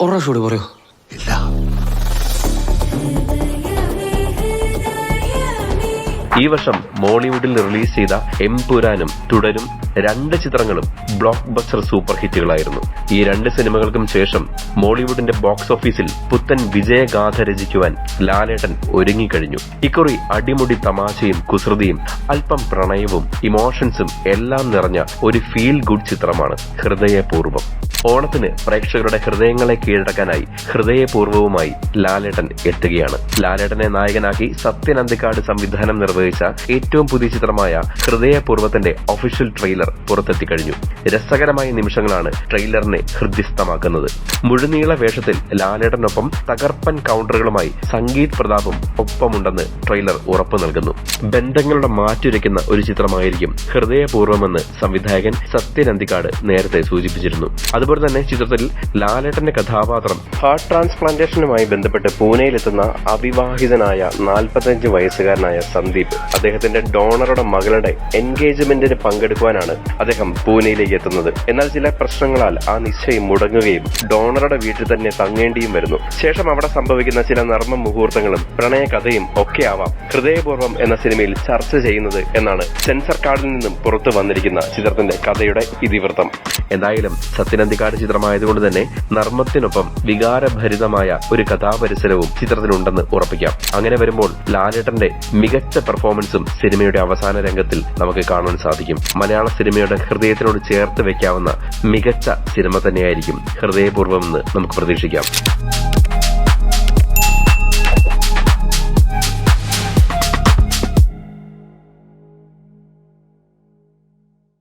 ഒരാശോട് പറയോ? ഇല്ല. ഈ വർഷം മോളിവുഡിൽ റിലീസ് ചെയ്ത എംപുരാനും തുടരും 2 ചിത്രങ്ങളും ബ്ലോക്ക് ബസ്റ്റർ സൂപ്പർ ഹിറ്റുകളായിരുന്നു. ഈ 2 സിനിമകൾക്കും ശേഷം മോളിവുഡിന്റെ ബോക്സ് ഓഫീസിൽ പുത്തൻ വിജയഗാഥ രചിക്കുവാൻ ലാലേട്ടൻ ഒരുങ്ങിക്കഴിഞ്ഞു. ഇക്കുറി അടിമുടി തമാശയും കുസൃതിയും അല്പം പ്രണയവും ഇമോഷൻസും എല്ലാം നിറഞ്ഞ ഒരു ഫീൽ ഗുഡ് ചിത്രമാണ് ഹൃദയപൂർവ്വം. ഓണത്തിന് പ്രേക്ഷകരുടെ ഹൃദയങ്ങളെ കീഴടക്കാനായി ഹൃദയപൂർവ്വവുമായി ലാലേട്ടൻ എത്തുകയാണ്. ലാലേട്ടനെ നായകനാക്കി സത്യൻ അന്തിക്കാട് സംവിധാനം നിർവഹിച്ച ഏറ്റവും പുതിയ ചിത്രമായ ഹൃദയപൂർവ്വത്തിന്റെ ഒഫീഷ്യൽ ട്രെയിലർ പുറത്തെത്തിക്കഴിഞ്ഞു. രസകരമായ നിമിഷങ്ങളാണ് ട്രെയിലറിനെ ഹൃദ്യസ്ഥമാക്കുന്നത്. മുഴുനീള വേഷത്തിൽ ലാലേട്ടനൊപ്പം തകർപ്പൻ കൗണ്ടറുകളുമായി സംഗീത് പ്രതാപും ഒപ്പമുണ്ടെന്ന് ട്രെയിലർ ഉറപ്പു നൽകുന്നു. ബന്ധങ്ങളുടെ മാറ്റുരയ്ക്കുന്ന ഒരു ചിത്രമായിരിക്കും ഹൃദയപൂർവ്വമെന്ന് സംവിധായകൻ സത്യൻ അന്തിക്കാട് നേരത്തെ സൂചിപ്പിച്ചിരുന്നു. അതുപോലെ തന്നെ ചിത്രത്തിൽ ലാലേട്ടന്റെ കഥാപാത്രം ഹാർട്ട് ട്രാൻസ്പ്ലാന്റേഷനുമായി ബന്ധപ്പെട്ട് പൂനെയിലെത്തുന്ന അവിവാഹിതനായ 45 വയസ്സുകാരനായ സന്ദീപ്. അദ്ദേഹത്തിന്റെ ഡോണറുടെ മകളുടെ എൻഗേജ്മെന്റിന് പങ്കെടുക്കുവാനാണ് അദ്ദേഹം പൂനെയിലേക്ക് എത്തുന്നത്. എന്നാൽ ചില പ്രശ്നങ്ങളാൽ ആ നിശ്ചയം മുടങ്ങുകയും ഡോണറുടെ വീട്ടിൽ തന്നെ തങ്ങേണ്ടിയും വരുന്നു. ശേഷം അവിടെ സംഭവിക്കുന്ന ചില നർമ്മ മുഹൂർത്തങ്ങളും പ്രണയകഥയും ഒക്കെ ആവാം ഹൃദയപൂർവ്വം എന്ന സിനിമയിൽ ചർച്ച ചെയ്യുന്നത് എന്നാണ് സെൻസർ കാർഡിൽ നിന്നും പുറത്തു വന്നിരിക്കുന്ന ചിത്രത്തിന്റെ കഥയുടെ ഇതിവൃത്തം. എന്തായാലും സത്യനന്ദിക്കാട് ചിത്രമായതുകൊണ്ട് തന്നെ നർമ്മത്തിനൊപ്പം വികാരഭരിതമായ ഒരു കഥാപരിസരവും ചിത്രത്തിലുണ്ടെന്ന് ഉറപ്പിക്കാം. അങ്ങനെ വരുമ്പോൾ ലാലേട്ടന്റെ മികച്ച പെർഫോമൻസും സിനിമയുടെ അവസാന രംഗത്തിൽ നമുക്ക് കാണാൻ സാധിക്കും. മലയാള സിനിമയുടെ ഹൃദയത്തിനോട് ചേർത്ത് വെക്കാവുന്ന മികച്ച സിനിമ തന്നെയായിരിക്കും ഹൃദയപൂർവ്വം എന്ന് നമുക്ക് പ്രതീക്ഷിക്കാം.